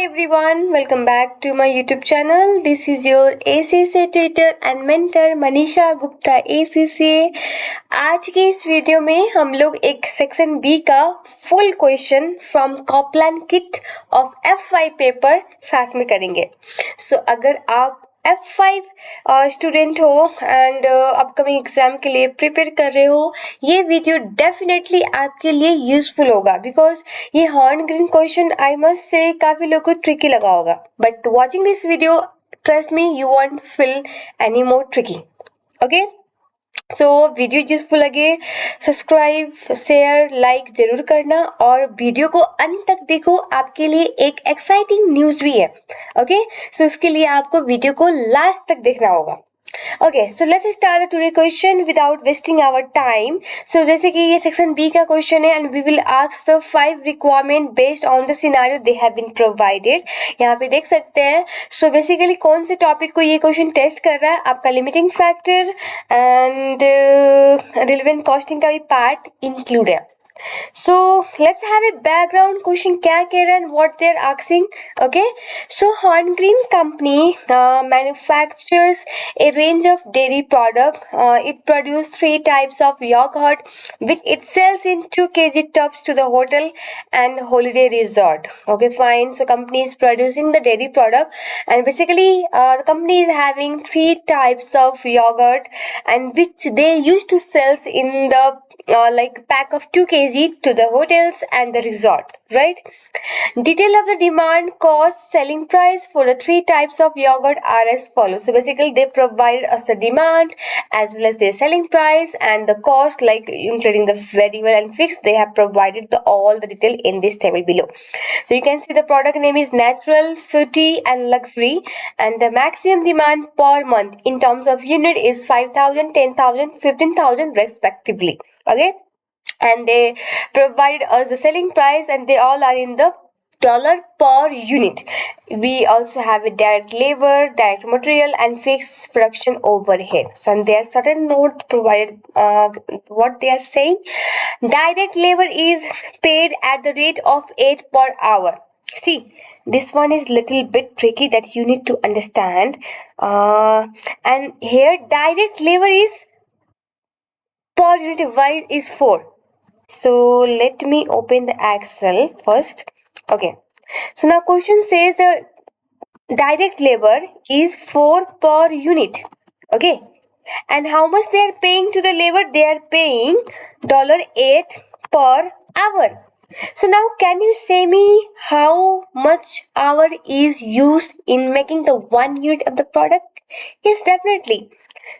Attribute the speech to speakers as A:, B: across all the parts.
A: everyone, welcome back to my YouTube channel. This is your ACCA tutor and mentor Manisha Gupta ACCA. आज के इस video में हम लोग एक सेक्शन बी का full question from Kaplan kit of F5 paper साथ में करेंगे. अगर आप F5 स्टूडेंट हो एंड अपकमिंग एग्जाम के लिए प्रिपेयर कर रहे हो, ये वीडियो डेफिनेटली आपके लिए यूजफुल होगा बिकॉज ये horn green question I must से काफी लोगों को ट्रिकी लगा होगा, but watching this video trust me you want feel any more tricky. Okay, so video useful लगे सब्सक्राइब शेयर लाइक जरूर करना और वीडियो को अंत तक देखो. आपके लिए एक एक्साइटिंग न्यूज भी है. ओके, सो उसके लिए आपको वीडियो को लास्ट तक देखना होगा. Okay, so let's start today question without wasting our time. So जैसे कि ये सेक्शन बी का क्वेश्चन है and we will ask the 5 requirement based on the scenario they have been provided. यहाँ पे देख सकते हैं. सो बेसिकली कौन से टॉपिक को ये क्वेश्चन टेस्ट कर रहा है, आपका limiting factor and relevant costing का भी पार्ट इंक्लूड है. So let's have a background question क्या कह रहा है and what they're asking. Okay, so Horn Green Company manufactures a range of dairy product. It produces 3 types of yogurt which it sells in 2 kg tubs to the hotel and holiday resort. Okay, fine. So company is producing the dairy product and basically the company is having 3 types of yogurt and which they used to sells in the like pack of 2 kg to the hotels and the resort, right? Detail of the demand, cost, selling price for the 3 types of yogurt are as follows. So basically they provide us the demand as well as their selling price and the cost, like including the variable and fixed. They have provided all the detail in this table below. So you can see the product name is natural, fruity and luxury, and the maximum demand per month in terms of unit is 5,000, 10,000, 15,000 respectively. Okay, and they provide us the selling price and they all are in the dollar per unit. We also have a direct labor, direct material and fixed production overhead. So and there are certain notes provided. What they are saying, direct labor is paid at the rate of 8 per hour. See, this one is little bit tricky that you need to understand, and here direct labor is per unit wise is 4. So let me open the Excel first. Okay, so now question says the direct labor is 4 per unit. Okay, and how much they are paying to the labor? They are paying $8 per hour. So now can you say me how much hour is used in making the 1 unit of the product? Yes, definitely.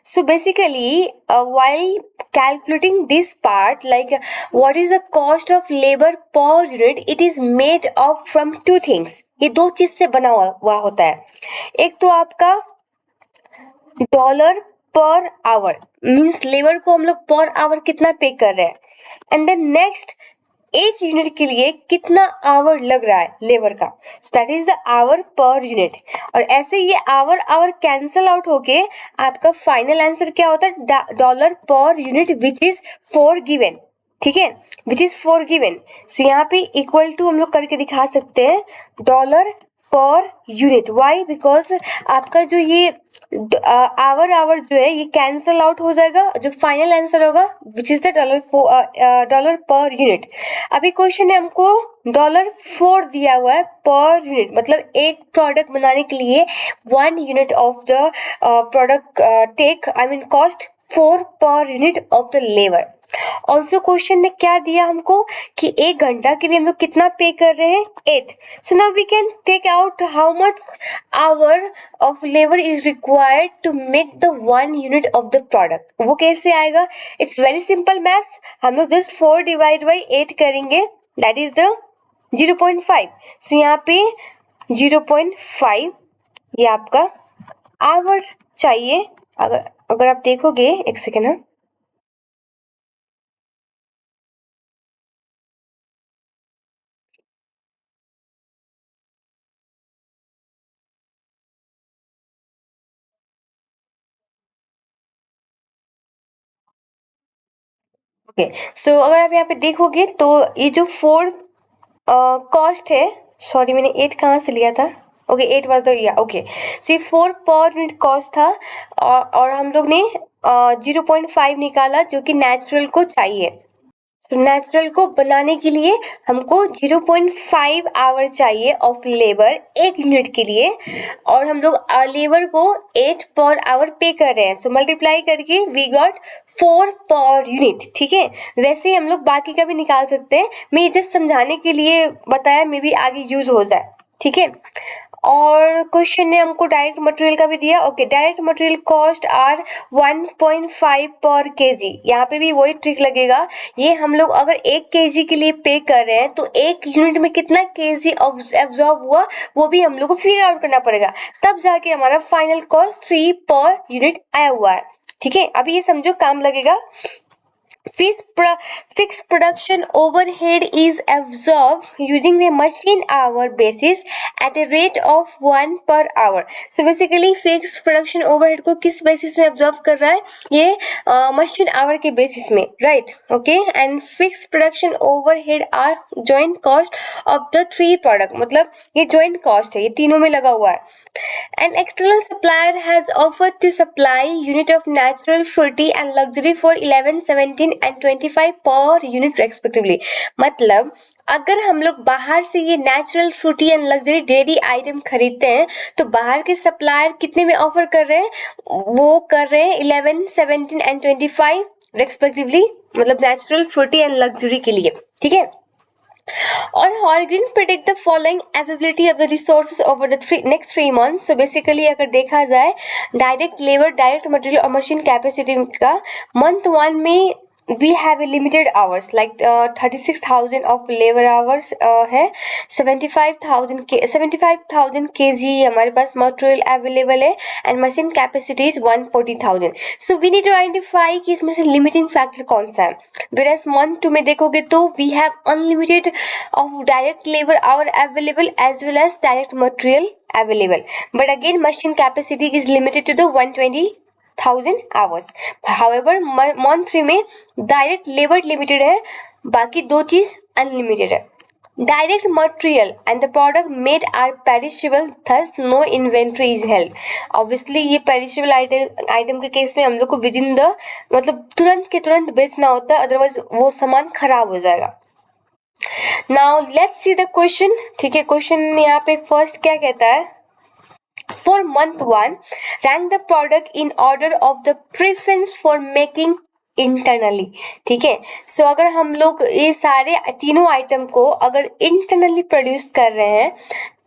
A: So basically while calculating this part, like what is the cost of labor per unit, it is made of from 2 things. ये 2 चीज से बना हुआ होता है. एक तो आपका dollar per hour means labour को हम लोग पर आवर कितना पे कर रहे हैं, एंड देन नेक्स्ट एक यूनिट के लिए कितना आवर लग रहा है लेबर का. So that is the hour per unit. और ऐसे ये आवर कैंसल आउट होके आपका फाइनल आंसर क्या होता है, dollar per unit which is 4 given. ठीक है, विच इज 4 गिवन. सो यहाँ पे इक्वल टू हम लोग करके दिखा सकते हैं dollar per unit. Y? Because आपका जो ये आवर जो है ये कैंसल आउट हो जाएगा. जो फाइनल आंसर होगा विच is the dollar per unit. अभी क्वेश्चन है हमको $4 दिया हुआ है पर यूनिट, मतलब एक प्रोडक्ट बनाने के लिए 1 unit of the product take I mean cost 4 per unit of the labour. Also question ने क्या दिया हमको कि 1 घंटा के लिए हम लोग कितना पे कर रहे हैं, 8. So now we can take out how much hour of labour is required to make the 1 unit of the product. वो कैसे आएगा? It's very simple maths. हम लोग जस्ट 4 डिवाइड बाई 8 करेंगे, दैट इज द 0.5. सो यहाँ पे 0.5 ये आपका आवर चाहिए. अगर आप देखोगे, एक सेकेंड है. ओके, सो अगर आप यहाँ पे देखोगे तो ये जो 4 कॉस्ट है, सॉरी मैंने 8 कहाँ से लिया था, ओके 8 वाज द या ओके। सिर्फ 4 पर यूनिट कॉस्ट था और हम लोग ने 0.5 निकाला जो कि नेचुरल को चाहिए। तो नेचुरल को बनाने के लिए हमको 0.5 आवर चाहिए ऑफ लेबर एक यूनिट के लिए, और हम लोग लेबर को 8 पर आवर पे कर रहे हैं, सो मल्टीप्लाई करके वी गॉट 4 पर यूनिट। ठीक है, वैसे ही हम लोग बाकी का भी निकाल सकते हैं, मैं जस्ट समझाने के लिए बताया, मे बी आगे यूज हो जाए। ठीक है, और क्वेश्चन ने हमको डायरेक्ट मटेरियल का भी दिया। Okay, direct material cost are 1.5 per KG. यहाँ पे भी वही ट्रिक लगेगा, ये हम लोग अगर 1 केजी के लिए पे कर रहे हैं तो 1 यूनिट में कितना केजी एब्जॉर्ब हुआ वो भी हम लोग को फिगर आउट करना पड़ेगा, तब जाके हमारा फाइनल कॉस्ट 3 पर यूनिट आया हुआ है। ठीक है, अभी ये समझो काम लगेगा। Fixed production overhead is absorbed using the machine hour basis at a rate of 1 per hour. So basically fixed production overhead को किस basis में absorb कर रहा है, ये machine hour के basis में, right? Okay, and fixed production overhead are joint cost of the 3 product, मतलब ये joint cost है, ये तीनों में लगा हुआ है। An external supplier has offered to supply unit of natural, fruity and luxury for 11, 17 and 25 per unit respectively. मतलब अगर हम लोग बाहर से ये natural, Frooti and luxury dairy item खरीदते हैं तो बाहर के सप्लायर कितने में ऑफर कर रहे हैं, वो कर रहे हैं 11, 17 एंड 25 रेस्पेक्टिवली, मतलब नेचुरल, फ्रूटी एंड लग्जरी के लिए। ठीक है, और Horgreen predict the following availability of the resources over the next 3 months. So basically अगर देखा जाए डायरेक्ट लेबर, डायरेक्ट मटेरियल और मशीन कैपेसिटी का मंथ 1 में we have a limited hours like 36,000 of labor hours है, 75,000 kg हमारे पास material available है and machine capacity is 140,000। So we need to identify कि इसमें से लिमिटिंग फैक्टर कौन सा है। वेरएस मंथ 2 में देखोगे तो we have unlimited of direct labour hour available as well as direct material available, but again machine capacity is limited to the 120,000 hours. However, month 3 में डायरेक्ट लेबर लिमिटेड है, बाकी दो चीज अनलिमिटेड है। Direct material and the product made are perishable, thus no inventory is held. Obviously ये perishable item के case में हम लोग को विद इन द मतलब तुरंत के तुरंत बेचना होता है, अदरवाइज वो सामान खराब हो जाएगा। Now let's see the question. ठीक है, क्वेश्चन यहाँ पे फर्स्ट क्या कहता है, For month 1, rank the product in order of the preference for making internally. ठीक है, सो अगर हम लोग ये सारे तीनों आइटम को अगर इंटरनली प्रोड्यूस कर रहे हैं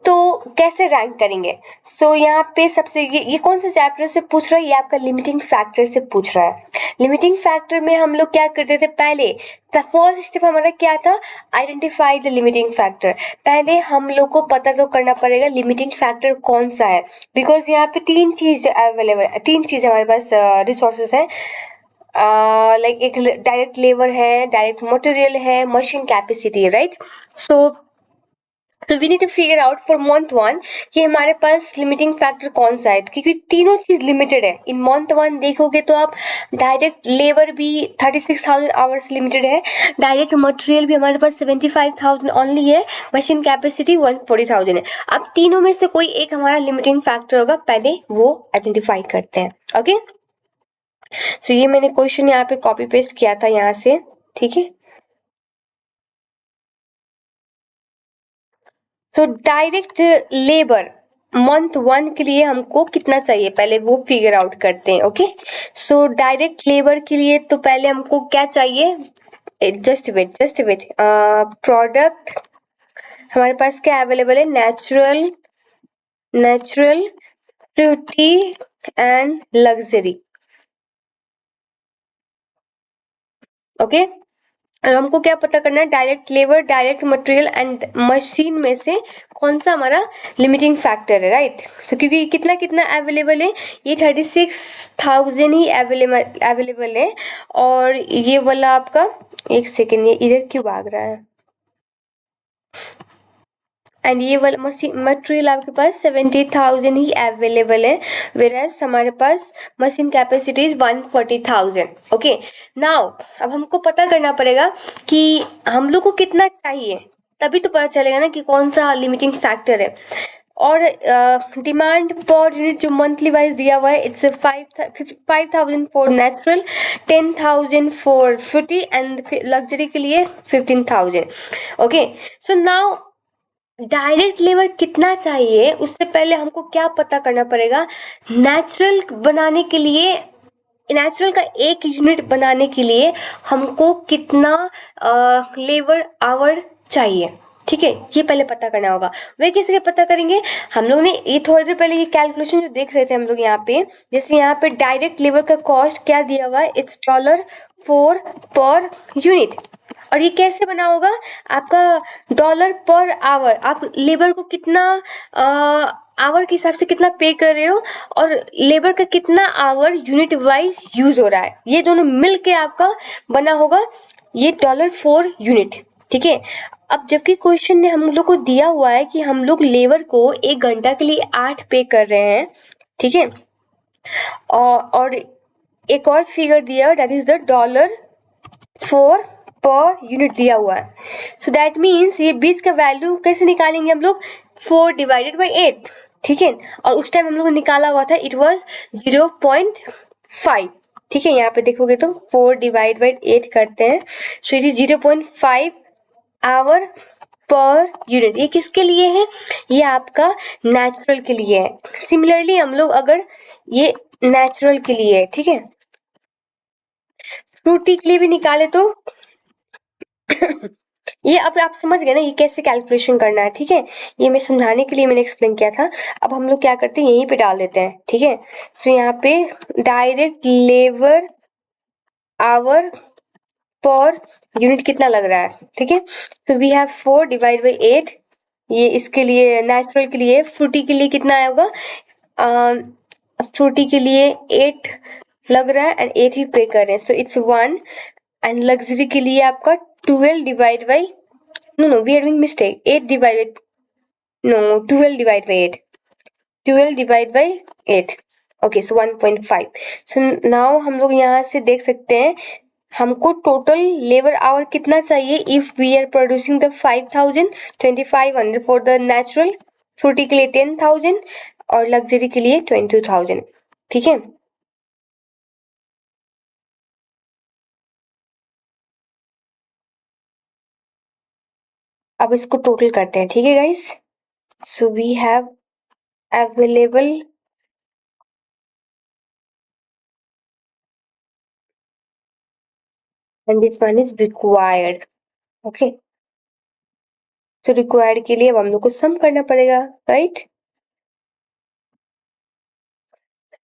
A: तो कैसे रैंक करेंगे। सो यहाँ पे सबसे ये कौन से चैप्टर से पूछ रहा है, ये आपका लिमिटिंग फैक्टर से पूछ रहा है। लिमिटिंग फैक्टर में हम लोग क्या करते थे, पहले फर्स्ट स्टेप हमारा क्या था, आइडेंटिफाई द लिमिटिंग फैक्टर। पहले हम लोग को पता तो करना पड़ेगा लिमिटिंग फैक्टर कौन सा है, बिकॉज यहाँ पे 3 चीज अवेलेबल है, 3 चीज हमारे पास रिसोर्सेस है, लाइक एक डायरेक्ट लेबर है, डायरेक्ट मटेरियल है, मशीन कैपेसिटी है, राइट। तो we need to figure out for month 1 कि हमारे पास लिमिटिंग फैक्टर कौन सा है, क्योंकि तीनों चीज लिमिटेड है। इन मंथ 1 देखोगे तो आप डायरेक्ट लेबर भी 36,000 आवर्स लिमिटेड है, डायरेक्ट मटेरियल भी हमारे पास 75,000 ओनली है, मशीन कैपेसिटी 140,000 है। अब तीनों में से कोई एक हमारा लिमिटिंग फैक्टर होगा, पहले वो आइडेंटिफाई करते हैं। ओके, सो ये मैंने क्वेश्चन यहाँ पे कॉपी पेस्ट किया था यहाँ से। ठीक है, सो डायरेक्ट लेबर मंथ 1 के लिए हमको कितना चाहिए, पहले वो फिगर आउट करते हैं। ओके, सो डायरेक्ट लेबर के लिए तो पहले हमको क्या चाहिए, जस्ट वेट प्रोडक्ट हमारे पास क्या अवेलेबल है, natural Frooti and luxury. Okay, और हमको क्या पता करना है, direct labour, direct material and machine में से कौन सा हमारा लिमिटिंग फैक्टर है, राइट। सो क्योंकि कितना कितना अवेलेबल है, ये 36,000 ही अवेलेबल है, और ये वाला आपका, एक सेकेंड, ये इधर क्यों भाग रहा है, एंड ये वाला मटेरियल आपके पास 70,000 ही अवेलेबल है, वेरएस हमारे पास मशीन कैपेसिटी 140,000। ओके, नाउ अब हमको पता करना पड़ेगा कि हम लोग को कितना चाहिए। तभी तो पता चलेगा ना कि कौन सा लिमिटिंग फैक्टर है। और डिमांड पर यूनिट जो मंथली वाइज दिया हुआ है, it's 5,000 for natural, 10,000 for fruity and luxury के लिए 15,000। Okay, so now direct labour कितना चाहिए, उससे पहले हमको क्या पता करना पड़ेगा, नेचुरल बनाने के लिए, नेचुरल का एक यूनिट बनाने के लिए हमको कितना लेबर आवर चाहिए। ठीक है, ये पहले पता करना होगा। वे कैसे पता करेंगे, हम लोग ने ये थोड़ी देर पहले ये कैलकुलेशन जो देख रहे थे हम लोग यहाँ पे, जैसे यहाँ पे डायरेक्ट लेबर का कॉस्ट क्या दिया हुआ है, इट्स $4 पर यूनिट। और ये कैसे बना होगा, आपका $1 पर आवर, आप लेबर को कितना आवर के हिसाब से कितना पे कर रहे हो, और लेबर का कितना आवर यूनिट वाइज यूज हो रहा है, ये दोनों मिल के आपका बना होगा ये $4 यूनिट। ठीक है, अब जबकि क्वेश्चन ने हम लोग को दिया हुआ है कि हम लोग लेबर को 1 घंटा के लिए 8 पे कर रहे हैं। ठीक है, और एक और फिगर दिया that is the $4 per unit दिया हुआ है। सो दैट मीन्स ये 20 का वैल्यू कैसे निकालेंगे हम लोग, 4 डिवाइडेड बाई 8। ठीक है, और उस टाइम हम लोग ने निकाला हुआ था, इट वाज 0.5। ठीक है, यहाँ पे देखोगे तो 4 डिवाइड बाई 8 करते हैं, so it is 0.5 hour per unit. ये किसके लिए है, ये आपका नेचुरल के लिए है। सिमिलरली हम लोग अगर ये नेचुरल के लिए है, ठीक है, फ्रूटी के लिए भी निकाले तो ये अब आप समझ गए ना ये कैसे कैलकुलेशन करना है। ठीक है, ये मैं समझाने के लिए मैंने एक्सप्लेन किया था। अब हम लोग क्या करते हैं, यहीं पे डाल देते हैं। ठीक है, सो यहाँ पे direct labour our per unit कितना लग रहा है। ठीक है, तो वी हैव 4 डिवाइड बाई 8, ये इसके लिए नेचुरल के लिए। फ्रूटी के लिए कितना आएगा, फ्रूटी के लिए 8 लग रहा है एंड 8 ही पे कर रहे हैं, सो इट्स 1। एंड लग्जरी के लिए आपका 12 divide by, no, we are doing mistake, 8 divided, no, 12 divided by 8, 12 divided by 8, okay, so 1.5। so now हम लोग यहाँ से देख सकते हैं हमको टोटल लेबर आवर कितना चाहिए, if we are producing the 5,000, 2,500 for the natural, fruity के लिए 10,000 और लग्जरी के लिए 22,000। ठीक है, अब इसको टोटल करते हैं। ठीक है guys, so we have available and this one is required। Okay, तो रिक्वायर्ड के लिए अब हम लोग को सम करना पड़ेगा, राइट।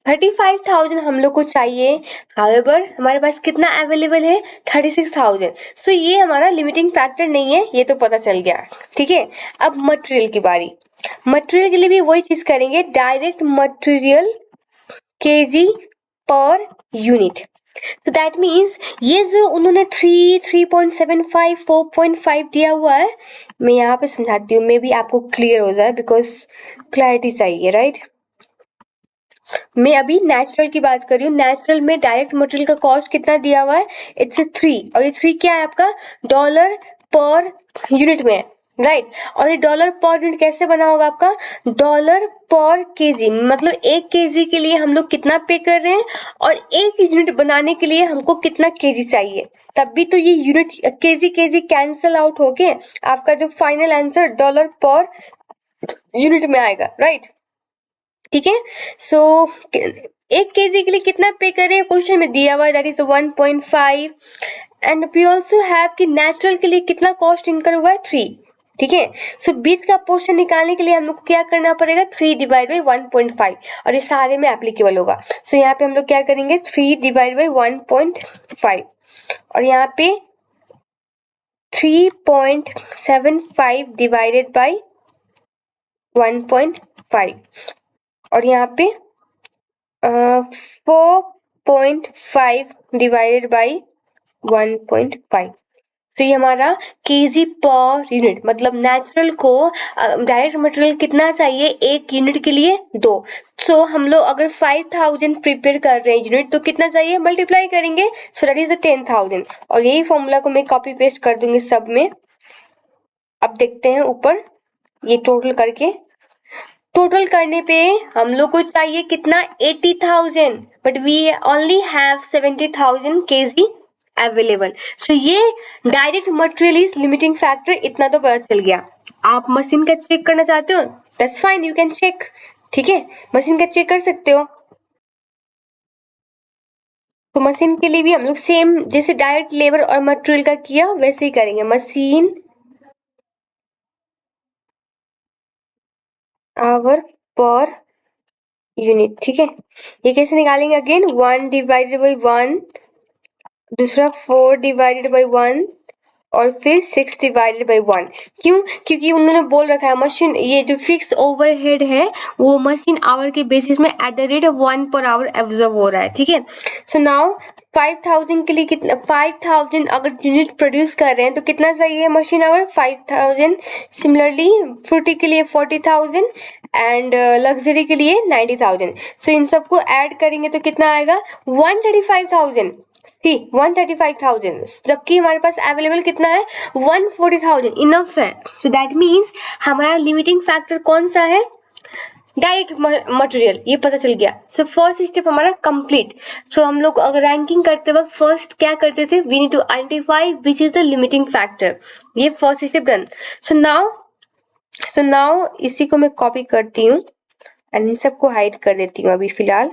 A: 35,000 हम लोग को चाहिए, हाउएवर हमारे पास कितना अवेलेबल है, 36,000। सो ये हमारा लिमिटिंग फैक्टर नहीं है, ये तो पता चल गया। ठीक है, अब मटेरियल की बारी। मटेरियल के लिए भी वही चीज करेंगे, direct material KG per unit. तो दैट मीन्स ये जो उन्होंने 3.75 4.5 दिया हुआ है, मैं यहाँ पे समझाती हूँ, मे भी आपको क्लियर हो जाए, बिकॉज क्लैरिटी चाहिए, राइट। मैं अभी नेचुरल की बात कर रही हूँ। नेचुरल में डायरेक्ट मटेरियल का कॉस्ट कितना दिया हुआ है, इट्स 3, और ये 3 क्या है आपका, डॉलर पर यूनिट में, राइट। और ये डॉलर पर यूनिट कैसे बना होगा आपका, डॉलर पर केजी, मतलब 1 केजी के लिए हम लोग कितना पे कर रहे हैं, और 1 यूनिट बनाने के लिए हमको कितना केजी चाहिए, तब भी तो ये unit KG KG cancel out होके आपका जो final answer dollar per unit में आएगा, राइट। ठीक है, सो 1 केजी के लिए कितना पे करें, क्वेश्चन में दिया हुआ है, that is 1.5। And we also have कि नेचुरल के लिए कितना कॉस्ट इनकर हुआ है, 3। ठीक है, सो बीच का पोर्शन निकालने के लिए हम लोग को क्या करना पड़ेगा, 3 डिवाइड बाई 1.5, और ये सारे में एप्लीकेबल होगा। सो यहाँ पे हम लोग क्या करेंगे, 3 डिवाइड बाई 1.5, और यहाँ पे 3.75 डिवाइडेड बाई 1.5, और यहाँ पे 4.5 डिवाइडेड बाई 1.5। तो ये हमारा केजी पर यूनिट, मतलब नेचुरल को डायरेक्ट मटेरियल कितना चाहिए 1 यूनिट के लिए, 2। सो हम लोग अगर 5,000 प्रिपेयर कर रहे हैं यूनिट, तो कितना चाहिए, मल्टीप्लाई करेंगे, सो दैट इज 10,000। और यही फॉर्मूला को मैं कॉपी पेस्ट कर दूंगी सब में, अब देखते हैं ऊपर ये टोटल करने पे हम लोग को चाहिए कितना 80,000 but we only have 70,000 kg available. So ये direct material is limiting factor, इतना तो पता चल गया। आप मशीन का चेक करना चाहते हो, that's fine, you can check. ठीक है, मशीन का चेक कर सकते हो। तो मशीन के लिए भी हम लोग सेम जैसे डायरेक्ट लेबर और मटेरियल का किया वैसे ही करेंगे। Machine hour per unit. ठीक है, ये कैसे निकालेंगे? अगेन 1 डिवाइडेड बाई 1, दूसरा 4 डिवाइडेड बाई 1 और फिर 6 डिवाइडेड बाई 1। क्यों? क्योंकि उन्होंने बोल रखा है मशीन, ये जो फिक्स ओवरहेड है वो मशीन आवर के बेसिस में at the rate of 1 per hour absorb हो रहा है। ठीक है, सो नाउ 5000 के लिए कितना, 5000 अगर यूनिट प्रोड्यूस कर रहे हैं तो कितना चाहिए मशीन आवर? 5000। सिमिलरली फ्रूटी के लिए 40,000 एंड लग्जरी के लिए 90,000। सो इन सबको ऐड करेंगे तो कितना आएगा? 135,000। सी 135,000, जबकि हमारे पास अवेलेबल कितना है? 140,000 इनफ है। सो दैट मीन्स हमारा लिमिटिंग फैक्टर कौन सा है? डायरेक्ट मटेरियल, ये पता चल गया। सो फर्स्ट स्टेप हमारा कंप्लीट। सो हम लोग अगर रैंकिंग करते वक्त फर्स्ट क्या करते थे? We need to identify which is the limiting factor. ये first step done. So now इसी को मैं कॉपी करती हूँ एंड इन सबको हाइड कर देती हूँ अभी फिलहाल।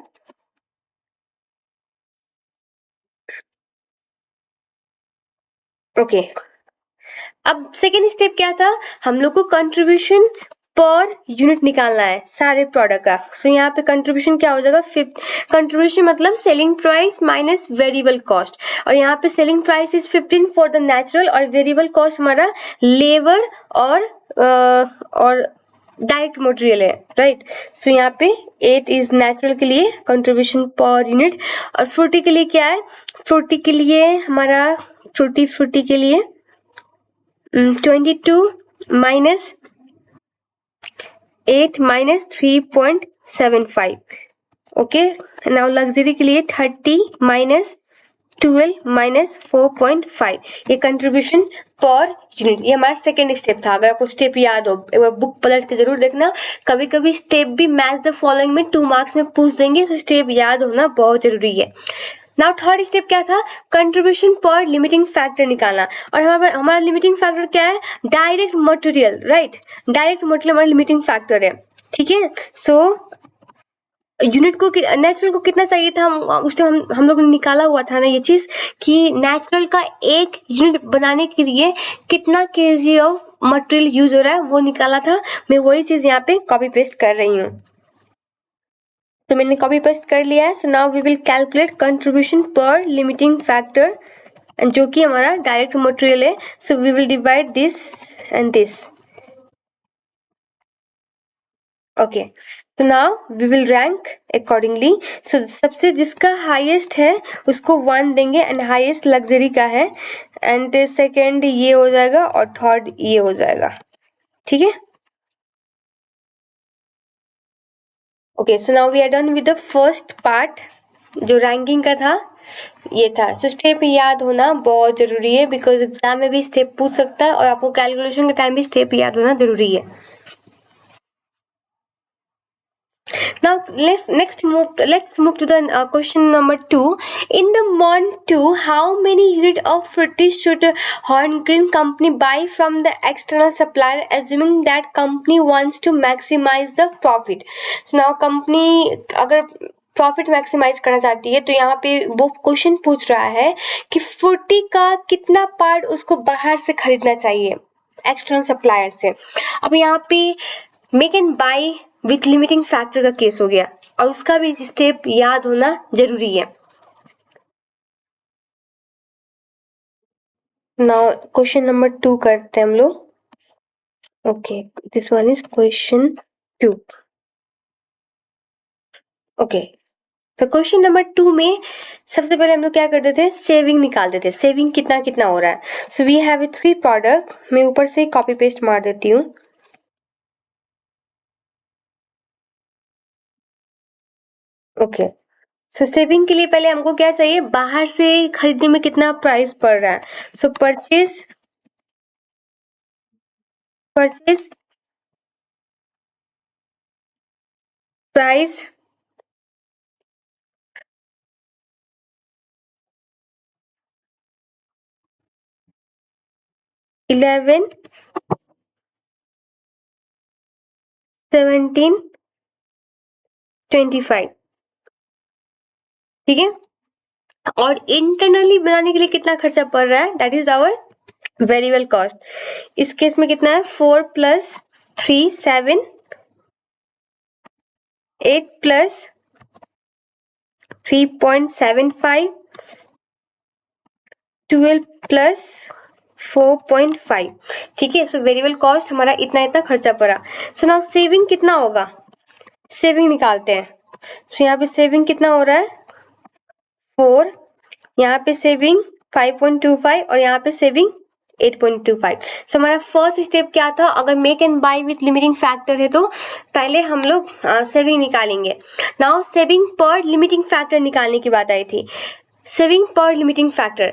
A: ओके, अब सेकेंड स्टेप क्या था? हम लोग को कंट्रीब्यूशन पर यूनिट निकालना है सारे प्रोडक्ट का। सो यहाँ पे कंट्रीब्यूशन क्या हो जाएगा? कंट्रीब्यूशन मतलब selling price minus variable cost, और यहाँ पे selling price is 15 for the natural और वेरिएबल कॉस्ट हमारा लेबर और डायरेक्ट मटेरियल है, राइट। सो यहाँ पे 8 इज नेचुरल के लिए कंट्रीब्यूशन पर यूनिट, और फ्रूटी के लिए क्या है? फ्रूटी के लिए 22 minus 8 minus 3.75। Okay, now luxury के लिए 30 माइनस 12 माइनस 4.5। ये कंट्रीब्यूशन पर यूनिट, ये हमारा सेकेंड स्टेप था। अगर आपको स्टेप याद हो एक बार बुक पलट के जरूर देखना, कभी कभी स्टेप भी मैच द फॉलोइंग में 2 मार्क्स में पूछ देंगे, तो स्टेप याद होना बहुत जरूरी है। नाउ थर्ड स्टेप क्या था? कंट्रीब्यूशन पर लिमिटिंग फैक्टर निकालना, और हमारा लिमिटिंग फैक्टर क्या है? Direct material, right. Direct material हमारा लिमिटिंग फैक्टर है। ठीक है, सो यूनिट को नेचुरल को कितना चाहिए था? उस टाइम हम लोग ने निकाला हुआ था ना ये चीज कि नेचुरल का एक यूनिट बनाने के लिए कितना केजी ऑफ मटेरियल यूज हो रहा है वो निकाला था। मैं वही चीज यहाँ पे कॉपी पेस्ट कर रही हूँ। तो मैंने कॉपी पेस्ट कर लिया है। So now we will calculate contribution per limiting factor, जो कि हमारा डायरेक्ट मटेरियल है। So we will divide this and this. Okay, तो now we will rank accordingly. So सबसे जिसका हाईएस्ट है उसको 1 देंगे एंड हाईएस्ट लग्जरी का है, एंड सेकेंड ये हो जाएगा और थर्ड ये हो जाएगा। ठीक है, okay. So now we are done with the first part जो रैंकिंग का था, ये था। सो स्टेप याद होना बहुत जरूरी है, बिकॉज एग्जाम में भी स्टेप पूछ सकता है और आपको कैलकुलेशन के टाइम भी स्टेप याद होना जरूरी है। Now let's move to the question number 2. In the month 2, how many unit of fruity should Horngreen company buy from the external supplier, assuming that company wants to maximize the profit? So now company अगर profit maximise करना चाहती है तो यहाँ पे वो question पूछ रहा है कि फ्रूटी का कितना पार्ट उसको बाहर से खरीदना चाहिए, एक्सटर्नल सप्लायर से। अब यहाँ पे make and buy with limiting factor का केस हो गया, और उसका भी स्टेप याद होना जरूरी है। नाउ क्वेश्चन नंबर 2 करते हैं हम लोग। Okay, this one is question 2। Okay, तो क्वेश्चन नंबर 2 में सबसे पहले हम लोग क्या करते थे? सेविंग निकालते थे। सेविंग कितना कितना हो रहा है। सो वी हैव 3 प्रोडक्ट, मैं ऊपर से कॉपी पेस्ट मार देती हूँ। ओके, सो सेविंग के लिए पहले हमको क्या चाहिए? बाहर से खरीदने में कितना प्राइस पड़ रहा है। सो परचेज परचेज प्राइस, 11, 17, 25, ठीक है। और इंटरनली बनाने के लिए कितना खर्चा पड़ रहा है, that is our variable cost. इस केस में कितना है, 4 प्लस 3 7, 8 प्लस 3.75, 12 प्लस 4.5, ठीक है। सो वेरिएबल कॉस्ट हमारा इतना इतना खर्चा पड़ा। सो नाउ सेविंग कितना होगा, सेविंग निकालते हैं। सो यहाँ पे सेविंग कितना हो रहा है, 4, यहाँ पे सेविंग 5.25 और यहाँ पे सेविंग 8.25। सो हमारा फर्स्ट स्टेप क्या था, अगर make and buy with limiting factor है तो पहले हम लोग सेविंग निकालेंगे। नाउ सेविंग पर लिमिटिंग फैक्टर निकालने की बात आई थी। सेविंग पर limiting factor,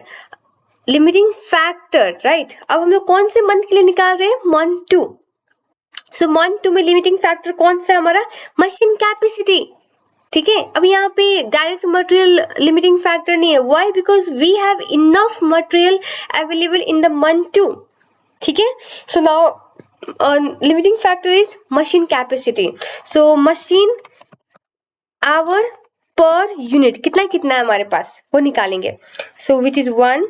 A: limiting factor right. अब हम लोग कौन से मंथ के लिए निकाल रहे हैं, मंथ 2। सो मंथ 2 में लिमिटिंग फैक्टर कौन सा है हमारा, मशीन कैपेसिटी, ठीक है। अब यहाँ पे डायरेक्ट मटेरियल लिमिटिंग फैक्टर नहीं है, why, because we have enough material available in the month 2, ठीक है। So now limiting factor is machine capacity. So machine hour per unit कितना कितना है हमारे पास, वो निकालेंगे। सो विच इज 1,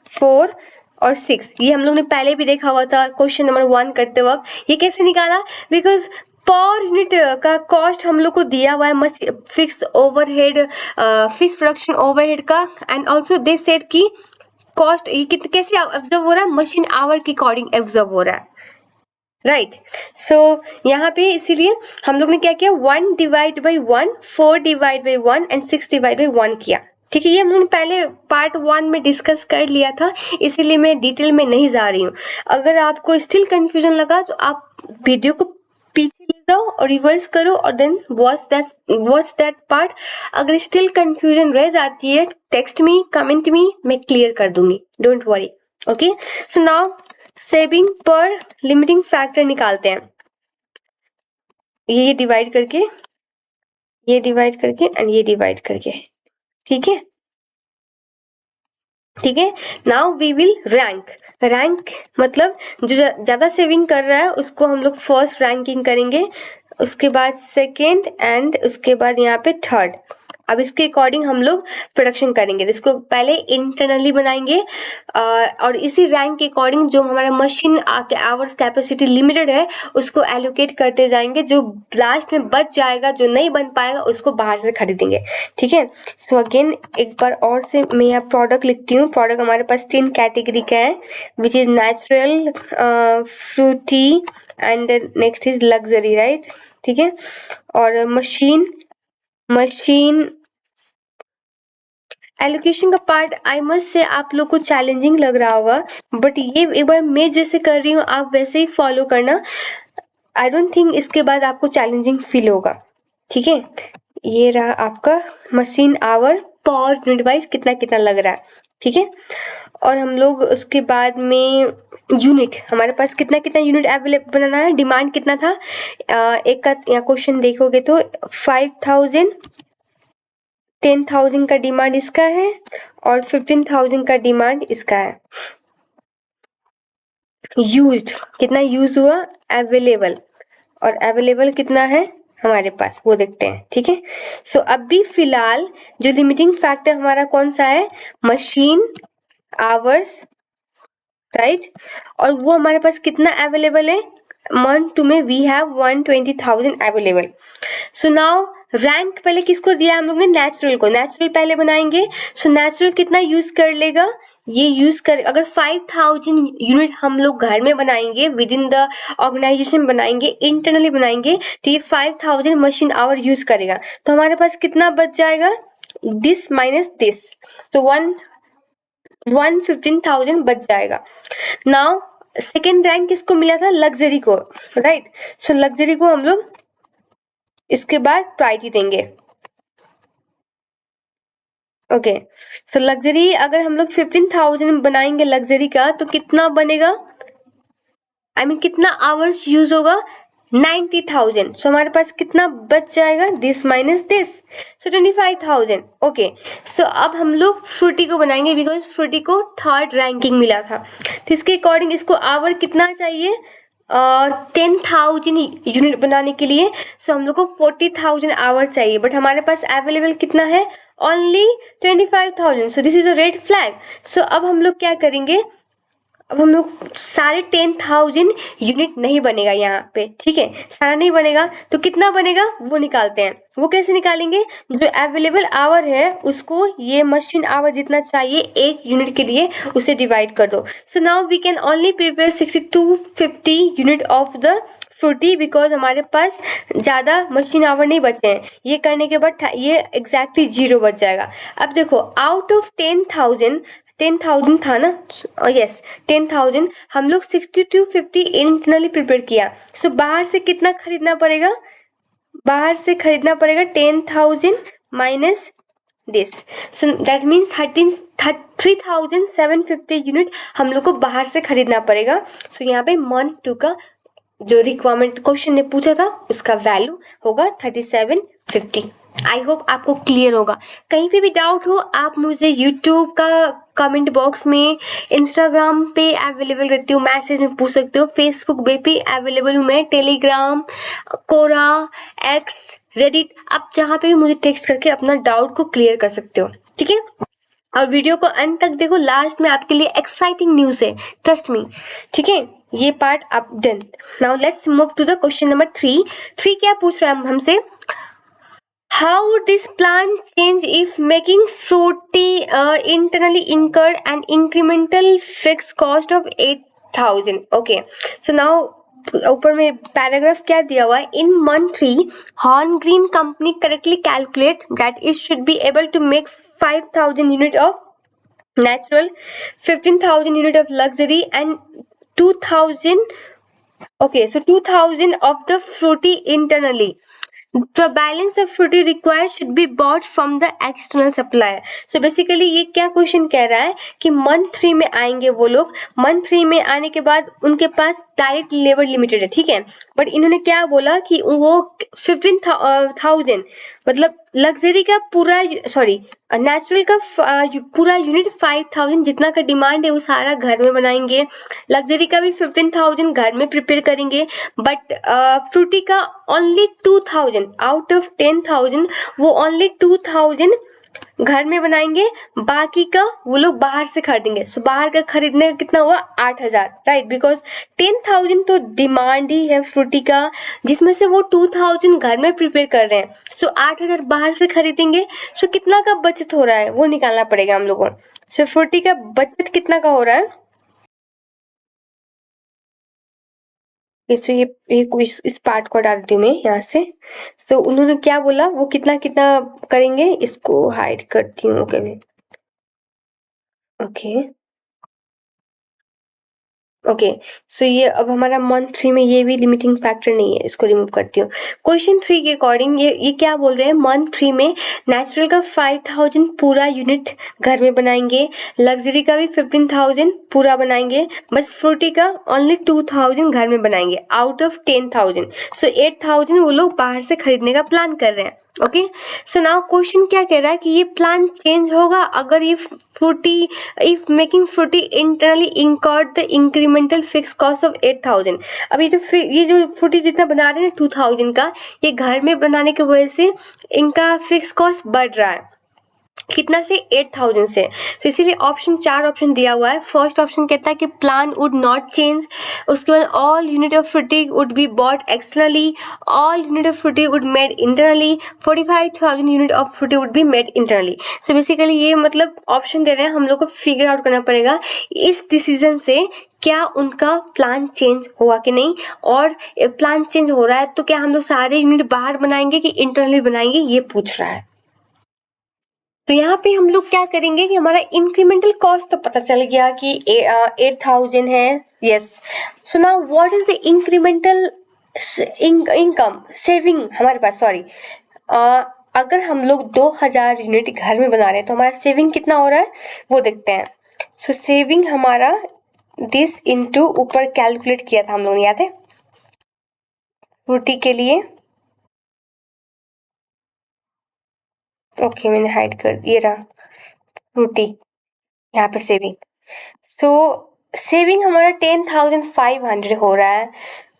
A: 4 और 6, ये हम लोग ने पहले भी देखा हुआ था क्वेश्चन नंबर 1 करते वक्त। ये कैसे निकाला, बिकॉज पर यूनिट का कॉस्ट हम लोग को दिया हुआ है, fix overhead, fix production overhead का, एंड ऑल्सो दे सेड की कॉस्ट ये कैसे ऑब्जर्व हो रहा है, मशीन आवर के अकॉर्डिंग ऑब्जर्व हो रहा है, राइट। सो यहाँ पे इसीलिए हम लोग ने क्या किया, 1 divide by 1, 4 divide by 1 and 6 divide by 1 किया, ठीक है। ये हम लोग ने पहले पार्ट 1 में डिस्कस कर लिया था, इसीलिए मैं डिटेल में नहीं जा रही हूँ। अगर आपको स्टिल कंफ्यूजन लगा तो आप वीडियो को पीछे ले जाओ और रिवर्स करो और देन वॉच दैट पार्ट। अगर स्टिल कंफ्यूजन रह जाती है, टेक्स्ट मी, कमेंट मी, मैं क्लियर कर दूंगी, don't worry, okay. So now saving पर लिमिटिंग फैक्टर निकालते हैं, ये डिवाइड करके, ये डिवाइड करके एंड ये डिवाइड करके, ठीक है, ठीक है। Now we will rank, rank मतलब जो ज्यादा सेविंग कर रहा है उसको हम लोग फर्स्ट रैंकिंग करेंगे, उसके बाद सेकेंड एंड उसके बाद यहाँ पे थर्ड। अब इसके अकॉर्डिंग हम लोग प्रोडक्शन करेंगे, इसको पहले इंटरनली बनाएंगे और इसी रैंक के अकॉर्डिंग जो हमारा मशीन आवर्स कैपेसिटी लिमिटेड है उसको एलोकेट करते जाएंगे, जो लास्ट में बच जाएगा, जो नहीं बन पाएगा उसको बाहर से खरीदेंगे, ठीक है। सो अगेन एक बार और से मैं यहाँ प्रोडक्ट लिखती हूँ। प्रोडक्ट हमारे पास 3 कैटेगरी का है, which is natural, Frooti and next is luxury, right, ठीक है। और मशीन एलोकेशन का पार्ट आई मस्ट से आप लोग को चैलेंजिंग लग रहा होगा, बट ये एक बार मैं जैसे कर रही हूँ आप वैसे ही फॉलो करना। आई डोंट थिंक इसके बाद आपको चैलेंजिंग फील होगा, ठीक है। ये रहा आपका machine hour per unit wise कितना कितना लग रहा है, ठीक है। और हम लोग उसके बाद में यूनिट, हमारे पास कितना कितना यूनिट अवेलेबल बनाना है, डिमांड कितना था, एक का यहाँ क्वेश्चन देखोगे तो 5000, 10,000 का डिमांड इसका है और 15,000 का डिमांड इसका है। यूज्ड कितना यूज हुआ, अवेलेबल, और अवेलेबल कितना है हमारे पास वो देखते हैं, ठीक है। सो अभी फिलहाल जो लिमिटिंग फैक्टर हमारा कौन सा है, मशीन आवर्स, राइट, और वो हमारे पास कितना अवेलेबल है, मंथ 2 में we have 120,000 available. So now rank पहले किसको दिया हम लोग ने, नेचुरल को, नेचुरल पहले बनाएंगे। सो नेचुरल कितना यूज कर लेगा, ये यूज कर, अगर 5000 यूनिट हम लोग घर में बनाएंगे, विद इन द ऑर्गेनाइजेशन बनाएंगे, इंटरनली बनाएंगे, तो ये 5000 मशीन आवर यूज करेगा, तो हमारे पास कितना बच जाएगा, दिस माइनस दिस, तो 115,000 बच जाएगा। नाउ सेकेंड रैंक किसको मिला था, लग्जरी को, राइट। सो लग्जरी को हम लोग इसके बाद प्रायोरिटी देंगे, ओके। सो लग्जरी अगर हम लोग 15,000 बनाएंगे लग्जरी का तो कितना बनेगा, आई मीन कितना आवर्स यूज होगा, 90,000। सो हमारे पास कितना बच जाएगा, this minus this, so 25,000। Okay, so अब हम लोग फ्रूटी को बनाएंगे बिकॉज फ्रूटी को 3rd रैंकिंग मिला था, तो इसके अकॉर्डिंग इसको आवर कितना चाहिए, 10,000 यूनिट बनाने के लिए। सो हम लोग को 40,000 आवर चाहिए, बट हमारे पास अवेलेबल कितना है, only 25,000। So this is a red flag. So अब हम लोग क्या करेंगे, अब हम लोग सारे 10,000 यूनिट नहीं बनेगा यहाँ पे, ठीक है, सारा नहीं बनेगा, तो कितना बनेगा वो निकालते हैं। वो कैसे निकालेंगे, जो अवेलेबल आवर है उसको ये मशीन आवर जितना चाहिए एक यूनिट के लिए उसे डिवाइड कर दो। So now we can only prepare 6250 unit of the Frooti because हमारे पास ज़्यादा मशीन आवर नहीं बचे हैं। ये करने के बाद ये एग्जैक्टली 0 बच जाएगा। अब देखो, आउट ऑफ 10,000 था ना, यस 10,000, हम लोग 6250 इंटरनली प्रिपेयर किया। सो बाहर से कितना खरीदना पड़ेगा, बाहर से खरीदना पड़ेगा 10,000 minus this, so that means 3,750 unit हम लोग को बाहर से खरीदना पड़ेगा। सो यहाँ पे मंथ 2 का जो रिक्वायरमेंट क्वेश्चन ने पूछा था उसका वैल्यू होगा 3750। आई होप आपको क्लियर होगा। कहीं पे भी डाउट हो आप मुझे यूट्यूब का कमेंट बॉक्स में, इंस्टाग्राम पे अवेलेबल रहती हूँ, मैसेज में पूछ सकते हो, फेसबुक पे भी अवेलेबल हूँ मैं, टेलीग्राम, कोरा, एक्स, रेडिट, आप जहाँ पे भी मुझे टेक्स्ट करके अपना डाउट को क्लियर कर सकते हो, ठीक है। और वीडियो को अंत तक देखो, लास्ट में आपके लिए एक्साइटिंग न्यूज है, ट्रस्ट मी, ठीक है। ये पार्ट आप done. Now let's move to the question number 3 क्या पूछ रहा है हमसे, how would this plan change if making fruity internally incurred an incremental fixed cost of 8,000? Okay, so now ऊपर में पैराग्राफ क्या दिया हुआ है, in month 3 Horn Green company correctly calculate that it should be able to make 5,000 unit of natural, 15,000 unit of luxury and 2,000, okay, so 2,000 of the fruity internally. The balance of fruity required should be bought from the external supplier. So basically ये क्या question कह रहा है कि month 3 में आएंगे वो लोग, मंथ 3 में आने के बाद उनके पास डायरेक्ट लेबर लिमिटेड है, ठीक है, बट इन्होंने क्या बोला कि वो 15,000 मतलब लग्जरी का पूरा, सॉरी नेचुरल का पूरा यूनिट 5,000 जितना का डिमांड है वो सारा घर में बनाएंगे, लग्जरी का भी 15,000 घर में प्रिपेयर करेंगे, बट फ्रूटी का ओनली 2,000 आउट ऑफ 10,000 वो ओनली 2,000 घर में बनाएंगे, बाकी का वो लोग बाहर से खरीदेंगे। सो बाहर का खरीदने का कितना हुआ, 8,000, राइट, बिकॉज 10,000 तो डिमांड ही है फ्रूटी का, जिसमें से वो 2,000 घर में प्रिपेयर कर रहे हैं। सो 8,000 बाहर से खरीदेंगे। सो कितना का बचत हो रहा है वो निकालना पड़ेगा हम लोगों को। सो फ्रूटी का बचत कितना का हो रहा है, ये इस पार्ट को डाल दी मैं यहाँ से। सो उन्होंने क्या बोला, वो कितना कितना करेंगे, इसको हाइड करती हूँ कभी, ओके ओके। सो ये अब हमारा मंथ 3 में ये भी लिमिटिंग फैक्टर नहीं है, इसको रिमूव करती हूँ। क्वेश्चन 3 के अकॉर्डिंग ये क्या बोल रहे हैं, मंथ 3 में नेचुरल का 5,000 पूरा यूनिट घर में बनाएंगे, लग्जरी का भी 15,000 पूरा बनाएंगे, बस फ्रूटी का ओनली 2,000 घर में बनाएंगे आउट ऑफ 10,000। सो 8,000 वो लोग बाहर से खरीदने का प्लान कर रहे हैं। ओके, सो नाउ क्वेश्चन क्या कह रहा है कि ये प्लान चेंज होगा अगर ये Frooti, if making Frooti internally incurred the incremental fix cost of 8,000। अभी तो ये जो फ्रूटी जितना बना रहे हैं 2,000 का, ये घर में बनाने की वजह से इनका फिक्स कॉस्ट बढ़ रहा है, कितना से, 8,000 से। तो इसीलिए ऑप्शन 4 ऑप्शन दिया हुआ है। फर्स्ट ऑप्शन कहता है कि प्लान वुड नॉट चेंज, उसके बाद all unit of Frooti would be bought externally, all unit of Frooti would made internally, 45,000 unit of Frooti would be made internally. So basically ये मतलब ऑप्शन दे रहे हैं, हम लोग को फिगर आउट करना पड़ेगा इस डिसीजन से क्या उनका प्लान चेंज हुआ कि नहीं, और प्लान चेंज हो रहा है तो क्या हम लोग सारे यूनिट बाहर बनाएंगे कि इंटरनली बनाएंगे, ये पूछ रहा है। तो यहाँ पे हम लोग क्या करेंगे कि हमारा इंक्रीमेंटल कॉस्ट तो पता चल गया कि 8,000 है, yes. So now what is the incremental income saving हमारे पास, सॉरी, अगर हम लोग 2,000 यूनिट घर में बना रहे हैं तो हमारा सेविंग कितना हो रहा है वो देखते हैं। सो सेविंग हमारा दिस इनटू ऊपर कैलकुलेट किया था हम लोगों ने, याद है त्रुटि के लिए। ओके मैंने हाइड कर, ये रहा त्रुटि, यहाँ पे सेविंग। सो सेविंग हमारा 10,500 हो रहा है।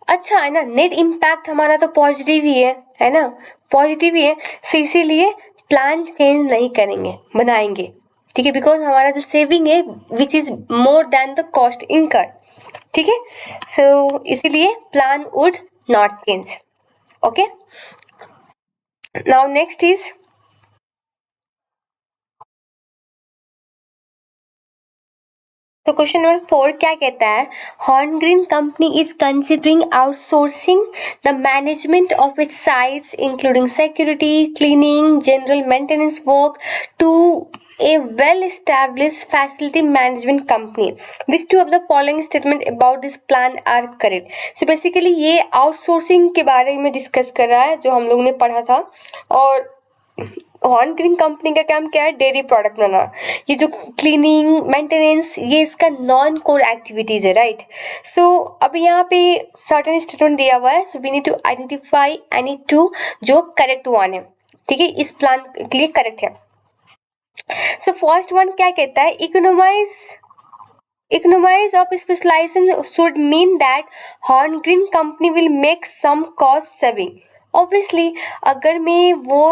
A: अच्छा है ना, नेट इम्पैक्ट हमारा तो पॉजिटिव ही है ना, पॉजिटिव ही है। सो इसीलिए प्लान चेंज नहीं करेंगे, बनाएंगे, ठीक है, बिकॉज हमारा जो सेविंग है which is more than the cost incurred, ठीक है। सो इसीलिए plan would not change. Okay, now next is, तो क्वेश्चन नंबर 4 क्या कहता है, Horngreen company is considering outsourcing the management of its sites including security, cleaning, general maintenance work to a well established facility management company. Which two of the following statement about this plan are correct? So basically ये outsourcing के बारे में discuss कर रहा है जो हम लोग ने पढ़ा था। और हॉर्नग्रीन कंपनी का काम क्या है, डेयरी प्रोडक्ट बनाना। ये जो क्लीनिंग, मेंटेनेंस, ये इसका नॉन कोर एक्टिविटीज है, राइट। सो अब यहाँ पे सर्टेन स्टेटमेंट दिया हुआ है, so we need to identify any two जो करेक्ट वन है, ठीक है, इस प्लान के लिए करेक्ट है। सो फर्स्ट वन क्या कहता है, economies of specialization should mean that Horngreen company will make some cost saving. Obviously अगर मैं वो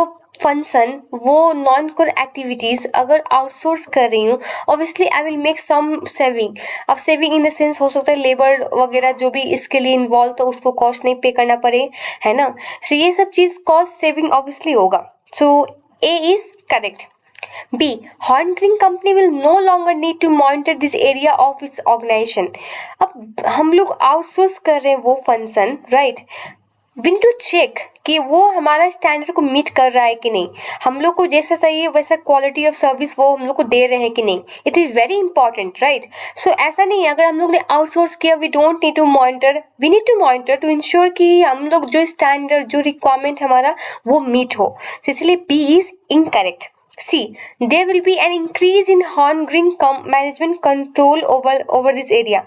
A: फंक्शन, वो नॉन कोर एक्टिविटीज अगर आउटसोर्स कर रही हूँ, obviously I will make some saving. अब सेविंग इन द सेंस हो सकता है लेबर वगैरह जो भी इसके लिए इन्वॉल्व, तो उसको कॉस्ट नहीं पे करना पड़े, है ना। सो ये सब चीज कॉस्ट सेविंग ऑब्वियसली होगा। So A is correct. B. Horngreen company will no longer need to monitor this area of its organization. अब हम लोग आउटसोर्स कर रहे हैं वो function, right, win to check कि वो हमारा स्टैंडर्ड को मीट कर रहा है कि नहीं, हम लोग को जैसा चाहिए वैसा क्वालिटी ऑफ सर्विस वो हम लोग को दे रहे हैं कि नहीं। It is very important, right. So ऐसा नहीं है अगर हम लोग ने आउटसोर्स किया, we don't need to monitor, we need to monitor to ensure कि हम लोग जो स्टैंडर्ड, जो रिक्वायरमेंट हमारा वो मीट हो। इसलिए B is incorrect. C. There will be an increase in Horngreen management control over this area.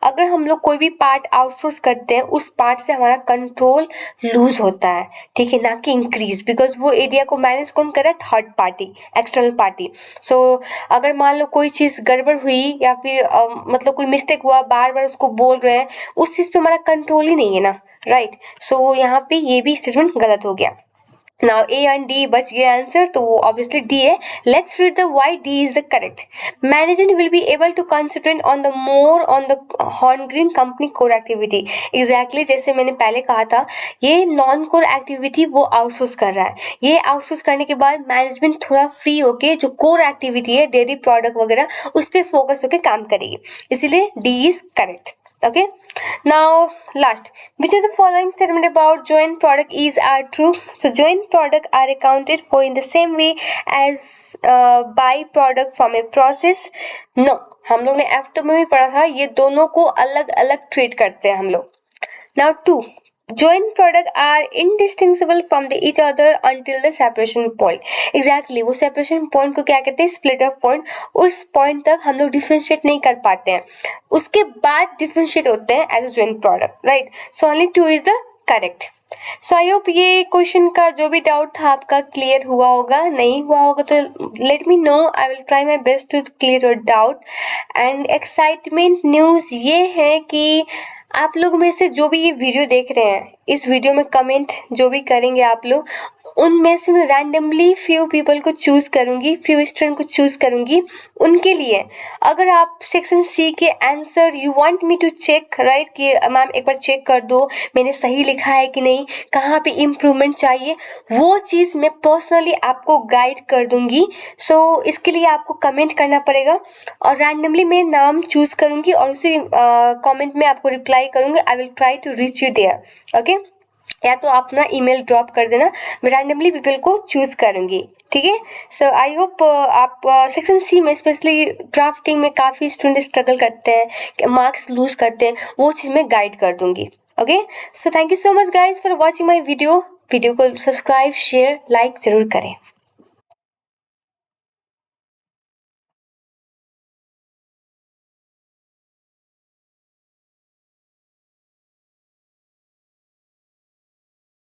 A: अगर हम लोग कोई भी पार्ट आउटसोर्स करते हैं, उस पार्ट से हमारा कंट्रोल लूज होता है, ठीक है, ना कि इंक्रीज, बिकॉज वो एरिया को मैनेज कौन कर रहा है, थर्ड पार्टी, एक्सटर्नल पार्टी। सो अगर मान लो कोई चीज़ गड़बड़ हुई या फिर मतलब कोई मिस्टेक हुआ, बार बार उसको बोल रहे हैं, उस चीज़ पे हमारा कंट्रोल ही नहीं है ना, राइट। सो यहाँ पे ये भी स्टेटमेंट गलत हो गया। Now A and D बच गया आंसर, तो वो obviously D है। Let's read the why D is the correct. Management will be able to concentrate on the more on the Horngreen company core activity. Exactly जैसे मैंने पहले कहा था, ये नॉन कोर एक्टिविटी वो आउटसोर्स कर रहा है। ये आउटसोर्स करने के बाद मैनेजमेंट थोड़ा फ्री होके जो कोर एक्टिविटी है, डेयरी प्रोडक्ट वगैरह, उस पर फोकस होके काम करेगी, इसीलिए D is correct. Okay, now last, which of the following statement about joint product is are true? So joint product are accounted for in the same way as byproduct from a process. No, हम लोग ने F2 में भी पढ़ा था, ये दोनों को अलग अलग ट्रीट करते हैं हम लोग। Now 2, joint product are indistinguishable from the each other until the separation point. Exactly, वो separation point को क्या कहते हैं, split off point। उस point तक हम लोग differentiate नहीं कर पाते हैं, उसके बाद differentiate होते हैं as a joint product, right? So only 2 is the correct. So I hope ये क्वेश्चन का जो भी डाउट था आपका क्लियर हुआ होगा, नहीं हुआ होगा तो let me know, I will try my best to clear your doubt. And excitement news ये है कि आप लोग में से जो भी ये वीडियो देख रहे हैं, इस वीडियो में कमेंट जो भी करेंगे आप लोग, उनमें से मैं रैंडमली फ्यू पीपल को चूज़ करूँगी, फ्यू स्टूडेंट को चूज़ करूँगी। उनके लिए अगर आप सेक्शन सी के answer you want me to check, right, कि मैम एक बार चेक कर दो मैंने सही लिखा है कि नहीं, कहाँ पे इम्प्रूवमेंट चाहिए, वो चीज़ मैं पर्सनली आपको गाइड कर दूँगी। सो इसके लिए आपको कमेंट करना पड़ेगा और रैंडमली मैं नाम चूज़ करूँगी और उसी कमेंट में आपको रिप्लाई करूँगी। I will try to reach you there. Okay, या तो आप ना ईमेल ड्रॉप कर देना, मैं रैंडमली पीपल को चूज़ करूँगी, ठीक है। सो आई होप आप सेक्शन सी में स्पेशली ड्राफ्टिंग में काफ़ी स्टूडेंट स्ट्रगल करते हैं, मार्क्स लूज करते हैं, वो चीज़ मैं गाइड कर दूँगी। Okay, so thank you so much guys for watching my video को सब्सक्राइब, शेयर, लाइक ज़रूर करें।